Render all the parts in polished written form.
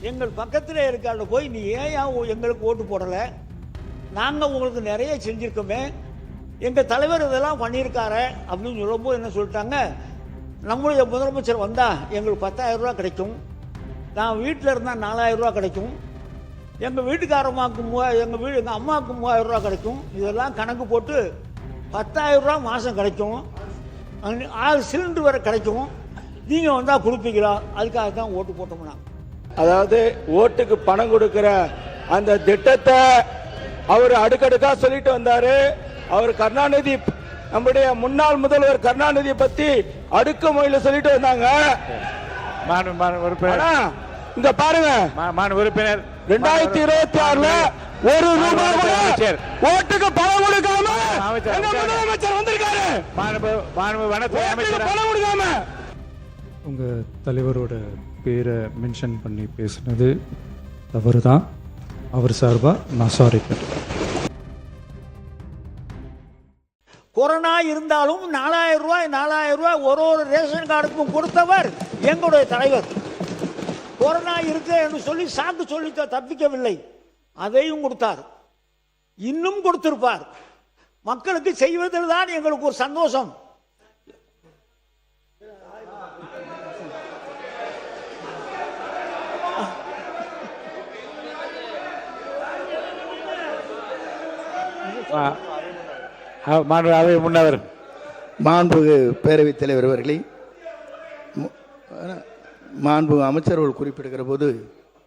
எங்கள் பக்கத்தில் இருக்காண்ட போய் நீ ஏன் எங்களுக்கு ஓட்டு போடலை, நாங்கள் உங்களுக்கு நிறைய செஞ்சுருக்கோமே, எங்கள் தலைவர் இதெல்லாம் பண்ணியிருக்காரு அப்படின்னு சொல்லும்போது என்ன சொல்லிட்டாங்க, நம்முடைய முதலமைச்சர் வந்தால் எங்களுக்கு 10,000 ரூபா கிடைக்கும், நான் வீட்டில் இருந்தால் 4,000 ரூபா கிடைக்கும், எங்கள் வீட்டுக்காரம்மாவுக்கு எங்கள் அம்மாவுக்கு 3,000 ரூபா கிடைக்கும், இதெல்லாம் கணக்கு போட்டு 10,000 ரூபா மாதம் கிடைக்கும், 6 சிலிண்டர் வரை கிடைக்கும், நீங்கள் வந்தால் கொடுப்பீங்களா, அதுக்காக தான் ஓட்டு போட்டோம்னா. அதாவது ஓட்டுக்கு பணம் கொடுக்கிற அந்த திட்டத்தை அவர் அடுக்கடுக்கா சொல்லிட்டு வந்தாரு. அவர் கருணாநிதி, நம்முடைய முன்னாள் முதல்வர் கருணாநிதி பத்தி அடுக்குமுறையில சொல்லிட்டு வந்தாங்க. இங்க பாருங்க, உறுப்பினர் 2026ல ஒரு ரூபாய் கூட ஓட்டுக்கு பணம் கொடுக்காம முதலமைச்சர் வந்திருக்காரு. பணம் கொடுக்காம உங்க தலைவரோட பேரை மென்ஷன் பண்ணி பேசுனது தவறு தான். அவர் சார்பாக நான் சாரி கேட்டேன். கொரோனா இருந்தாலும் 4,000 ரூபாய் ஒரு ரேஷன் கார்டுக்கும் கொடுத்தவர் எங்களுடைய தலைவர். கொரோனா இருக்கு என்று சொல்லி சாக்கு சொல்லி தப்பிக்கவில்லை, அதையும் கொடுத்தார், இன்னும் கொடுத்திருப்பார். மக்களுக்கு செய்வதில் தான் எங்களுக்கு ஒரு சந்தோஷம். முன்னவர் மாண்புமிகு பேரவைத் தலைவர் அவர்களே, மாண்புமிகு அமைச்சர்கள் குறிப்பிடுகிற போது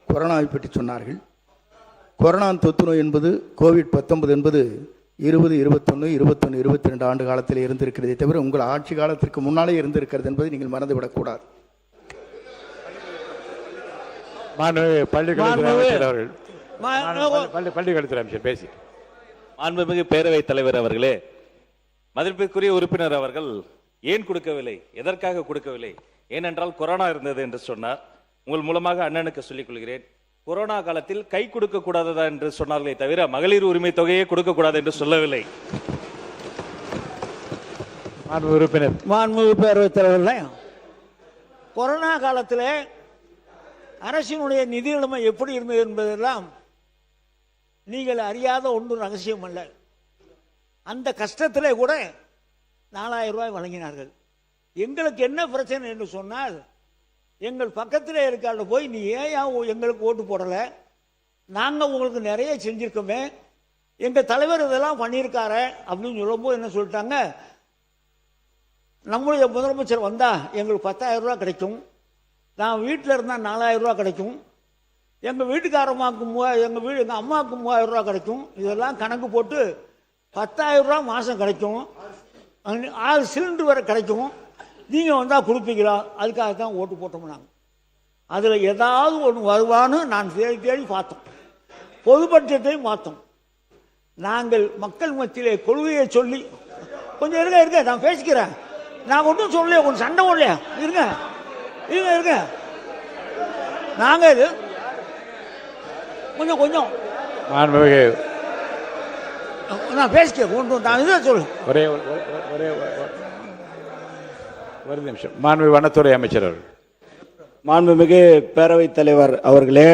கொரோனாவை பற்றி சொன்னார்கள். கொரோனா தொற்று நோய் என்பது கோவிட்-19 என்பது 20, 21, 21, 22 ஆண்டு காலத்தில் இருந்திருக்கிறதே தவிர உங்கள் ஆட்சி காலத்திற்கு முன்னாலே இருந்திருக்கிறது என்பதை நீங்கள் மறந்துவிடக்கூடாது. பள்ளிக்கல்வித்துறை அமைச்சர் பேசி. மாண்புமிகு பேரவைத் தலைவர் அவர்களே, மதிப்பிற்குரிய உறுப்பினர் அவர்கள் ஏன் கொடுக்கவில்லை, எதற்காக கொடுக்கவில்லை, ஏனென்றால் கொரோனா இருந்தது என்று சொன்னார். உங்கள் மூலமாக அண்ணனுக்கு சொல்லிக் கொள்கிறேன், கொரோனா காலத்தில் கை கொடுக்க கூடாததா என்று சொன்னார்களே தவிர மகளிர் உரிமை தொகையை கொடுக்க கூடாது என்று சொல்லவில்லை. உறுப்பினர் மாண்புமிகு பேரவைத் தலைவர்களே, கொரோனா காலத்தில் அரசினுடைய நிதி நிலைமை எப்படி இருந்தது என்பதெல்லாம் நீங்கள் அறியாத ஒன்றும் ரகசியம் அல்ல. அந்த கஷ்டத்திலே கூட 4,000 ரூபாய் வழங்கினார்கள். எங்களுக்கு என்ன பிரச்சனை என்று சொன்னால், எங்கள் பக்கத்தில் இருக்காண்ட போய் நீ ஏன் எங்களுக்கு ஓட்டு போடலை, நாங்கள் உங்களுக்கு நிறைய செஞ்சுருக்கோமே, எங்கள் தலைவர் இதெல்லாம் பண்ணியிருக்காரு அப்படின்னு சொல்லும்போது என்ன சொல்லிட்டாங்க, நம்முடைய முதலமைச்சர் வந்தால் எங்களுக்கு 10,000 ரூபா கிடைக்கும், நான் வீட்டில் இருந்தால் 4,000 ரூபா கிடைக்கும், எங்கள் வீட்டுக்காரம்மாவுக்கு எங்கள் அம்மாவுக்கு 3,000 ரூபா கிடைக்கும், இதெல்லாம் கணக்கு போட்டு 10,000 ரூபா மாதம் கிடைக்கும், 6 சிலிண்டர் வரை கிடைக்கும், நீங்கள் வந்தால் கொடுப்பீங்களா, அதுக்காக தான் ஓட்டு போட்டோம்னா. அதில் ஏதாவது ஒன்று வருவான்னு நான் தேடி தேடி பார்த்தோம், பொது பட்ஜெட்டையும் பார்த்தோம். நாங்கள் மக்கள் மத்தியிலே கொள்கையை சொல்லி கொஞ்சம் இருங்க நான் பேசிக்கிறேன், நான் ஒன்றும் சொல்லலையே, கொஞ்சம் சண்டை ஓடலையா, இருங்க நாங்கள் இது கொஞ்சம் நான் பேசிக்கிறேன், நான் இதை சொல்லு. ஒரே ஒரு நிமிஷம். மாண்புமிகு வனத்துறை அமைச்சர் அவர்கள். மாண்புமிகு பேரவைத் தலைவர் அவர்களே,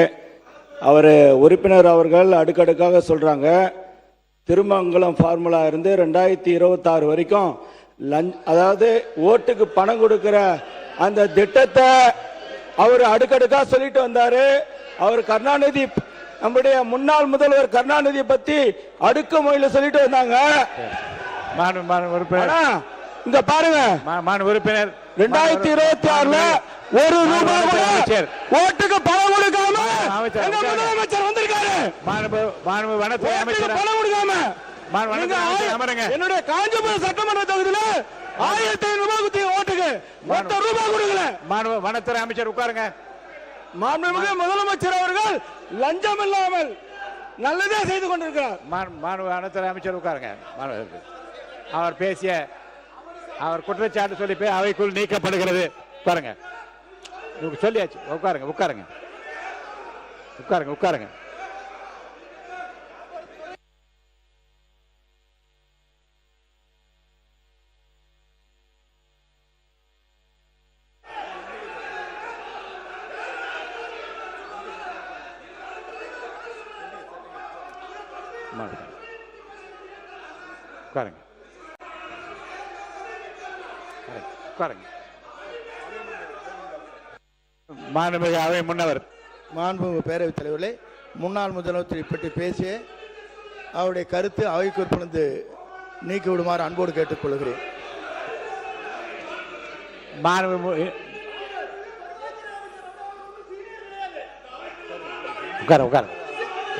அவர் உறுப்பினர் அவர்கள் அடுக்கடுக்காக சொல்றாங்க, திருமங்கலம் ஃபார்முலா இருந்து 2026 வரைக்கும் அதாவது ஓட்டுக்கு பணம் கொடுக்கிற அந்த திட்டத்தை அவர் அடுக்கடுக்கா சொல்லிட்டு வந்தாரு. அவர் கருணாநிதி, நம்முடைய முன்னாள் முதல்வர் கருணாநிதி பத்தி அடுக்குமுறையில சொல்லிட்டு வந்தாங்க. இங்க பாருங்க, உறுப்பினர் 2026ல ஒரு ரூபாய் கூட ஓட்டுக்கு பணம் கொடுக்காம முதலமைச்சர் வந்திருக்காரு. வனத்துறை அமைச்சர் பணம் கொடுக்காம என்னுடைய காஞ்சிபுரம் சட்டமன்ற தொகுதியில 1,500 ரூபாய் ஓட்டுக்கு 10 ரூபாய் கொடுக்கல. வனத்துறை அமைச்சர் உட்காருங்க. மாண்புமிகு முதலமைச்சர் அவர்கள் லஞ்சம் இல்லாமல் நல்லதே செய்து கொண்டிருக்கிறார். வனத்துறை அமைச்சர் உட்காருங்க. அவர் பேசிய அவர் குற்றச்சாட்டு சொல்லி அவைக்குள் நீக்கப்படுகிறது. உட்காருங்க, சொல்லியாச்சு. உட்காருங்க. உட்காருங்க உட்காருங்க. மாண்புமிகு அவை முன்னவர். மாண்புமிகு பேரவைத் தலைவர்களே, முன்னாள் முதலமைச்சரை பற்றி பேசிய அவருடைய கருத்து அவை குறிப்பிலிருந்து நீக்கி விடுமாறு அன்போடு கேட்டுக்கொள்கிறேன். மாண்புமிகு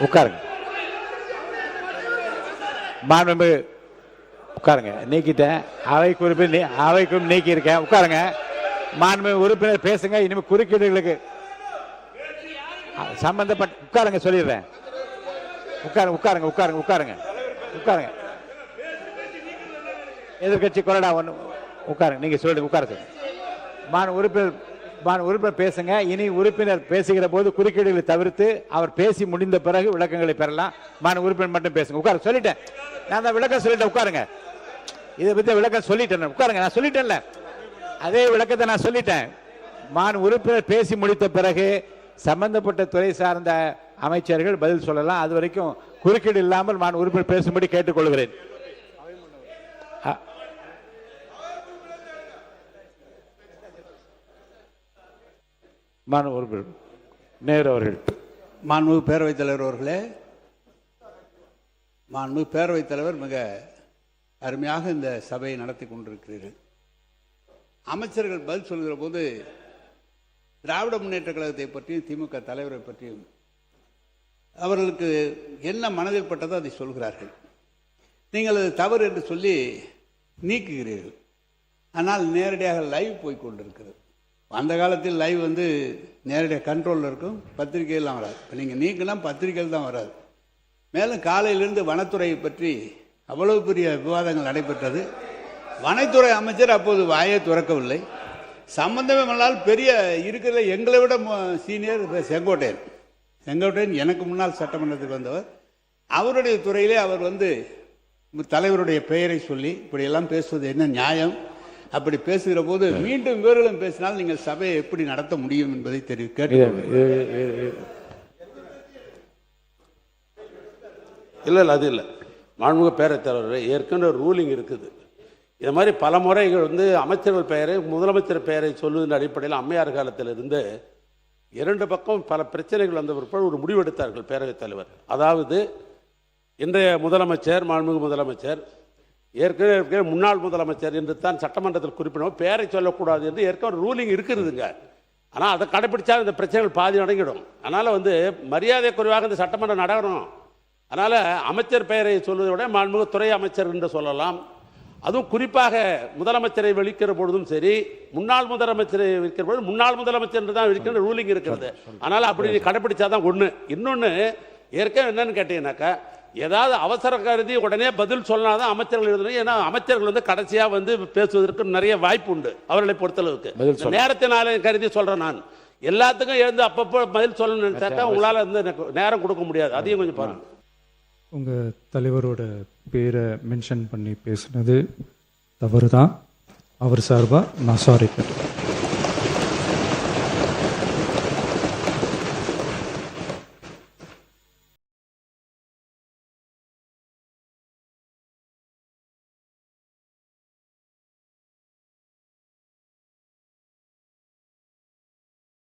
உட்காருங்க. மாண்புமிகு உட்காருங்க. நீக்கிட்டேன். அவை குறிப்பு நீக்கி இருக்கேன். உட்காருங்க. மாண்புமிகு உறுப்பினர் பேசுங்க. இனிமேல் குறுக்கீடுகளுக்கு சம்பந்தப்பட்ட உட்காருங்க சொல்லிடுறேன். உட்காருங்க. எதிர்கட்சி கொறடா ஒன்று உட்காருங்க. நீங்க சொல்லிடுங்க. உட்கார சொல்லுங்க. உறுப்பினர் பேசுங்க. இனி உறுப்பினர் பேசுகிற போது குறுக்கீடுகளை தவிர்த்து அவர் பேசி முடிந்த பிறகு விளக்கங்களை பெறலாம். உறுப்பினர் மட்டும் பேசுங்க. உட்கார சொல்லிட்டேன். நான் தான் விளக்கம் சொல்லிட்டேன். உட்காருங்க. இதை பத்தி விளக்கம் சொல்லிட்டேன். உட்காருங்க. நான் சொல்லிட்டேன்ல, அதே விளக்கத்தை நான் சொல்லிட்டேன். உறுப்பினர் பேசி முடித்த பிறகு சம்பந்தப்பட்ட துறை சார்ந்த அமைச்சர்கள் பதில் சொல்லலாம். அது வரைக்கும் குறுக்கீடு இல்லாமல் உறுப்பினர் பேசும்படி கேட்டுக்கொள்கிறேன். உறுப்பினர் நேரு அவர்கள். மாண்புமிகு பேரவைத் தலைவர் அவர்களே, மாண்புமிகு பேரவைத் தலைவர் மிக அருமையாக இந்த சபையை நடத்தி கொண்டிருக்கிறீர்கள். அமைச்சர்கள் பதில் சொல்கிற போது திராவிட முன்னேற்ற கழகத்தை பற்றியும் திமுக தலைவரை பற்றியும் அவர்களுக்கு என்ன மனதில் பட்டதோ அதை சொல்கிறார்கள். நீங்கள் அது தவறு என்று சொல்லி நீக்குகிறீர்கள். ஆனால் நேரடியாக லைவ் போய் கொண்டிருக்கிறது. அந்த காலத்தில் லைவ் நேரடியாக கண்ட்ரோலில் இருக்கும், பத்திரிகையெல்லாம் வராது. இப்போ நீங்கள் நீக்கலாம் பத்திரிகையில் தான் வராது. மேலும் காலையிலிருந்து வனத்துறையை பற்றி அவ்வளவு பெரிய விவாதங்கள் நடைபெற்றது. வனத்துறை அமைச்சர் அப்போது வாயை துறக்கவில்லை. சம்பந்தமே இல்லாமல் பெரிய இருக்கிற எங்களை விட சீனியர் செங்கோட்டையன் எனக்கு முன்னால் சட்டமன்றத்துக்கு வந்தவர். அவருடைய துறையிலே அவர் தலைவருடைய பெயரை சொல்லி இப்படியெல்லாம் பேசுவது என்ன நியாயம்? அப்படி பேசுகிற போது மீண்டும் இவர்களும் பேசினால் நீங்கள் சபையை எப்படி நடத்த முடியும் என்பதை கேட்டு. இல்லை அது இல்லை. மாண்புமிகு பேரவைத் தலைவர், ஏற்கனவே ஒரு ரூலிங் இருக்குது. இது மாதிரி பல முறைகள் அமைச்சர்கள் பெயரை முதலமைச்சர் பெயரை சொல்வதன் அடிப்படையில் அம்மையார் காலத்திலிருந்து இரண்டு பக்கம் பல பிரச்சனைகள் வந்த பிற்பாடு ஒரு முடிவெடுத்தார்கள் பேரவைத் தலைவர். அதாவது இன்றைய முதலமைச்சர் மாண்புமிகு முதலமைச்சர் ஏற்கனவே முன்னாள் முதலமைச்சர் என்று தான் சட்டமன்றத்தில் குறிப்பிடவும் பெயரை சொல்லக்கூடாது என்று ஏற்கனவே ரூலிங் இருக்கிறதுங்க. ஆனால் அதை கடைப்பிடிச்சா இந்த பிரச்சனைகள் பாதி அடங்கிடும். அதனால் மரியாதை குறைவாக இந்த சட்டமன்றம் நடக்கணும். அதனால் அமைச்சர் பெயரை சொல்வதை விட மாண்புமிகு துறை அமைச்சர் என்று சொல்லலாம். அதுவும் குறிப்பாக முதலமைச்சரை விழிக்கிற பொழுதும் சரி, முன்னாள் முதலமைச்சரை விழிக்கிற பொழுது முன்னாள் முதலமைச்சர் என்று தான் விழிக்கிற ரூலிங் இருக்கிறது. அதனால் அப்படி கடைப்பிடிச்சாதான் ஒன்று. இன்னொன்று ஏற்கனவே என்னன்னு கேட்டீங்கன்னாக்கா, ஏதாவது அவசர கருதி உடனே பதில் சொன்னாதான் அமைச்சர்கள் எழுதணும். ஏன்னா அமைச்சர்கள் கடைசியாக பேசுவதற்கு நிறைய வாய்ப்பு உண்டு அவர்களை பொறுத்தளவுக்கு. நேரத்தினால கருதி சொல்றேன். நான் எல்லாத்துக்கும் எழுந்து அப்பப்போ பதில் சொல்லணும்னு நினைச்சாக்கா உங்களால் நேரம் கொடுக்க முடியாது. அதையும் கொஞ்சம் பாருங்க. உங்கள் தலைவரோட பேரை மென்ஷன் பண்ணி பேசுனது தவறு தான். அவர் சார்பாக நான் சாரி கேட்டுக்கிறேன்.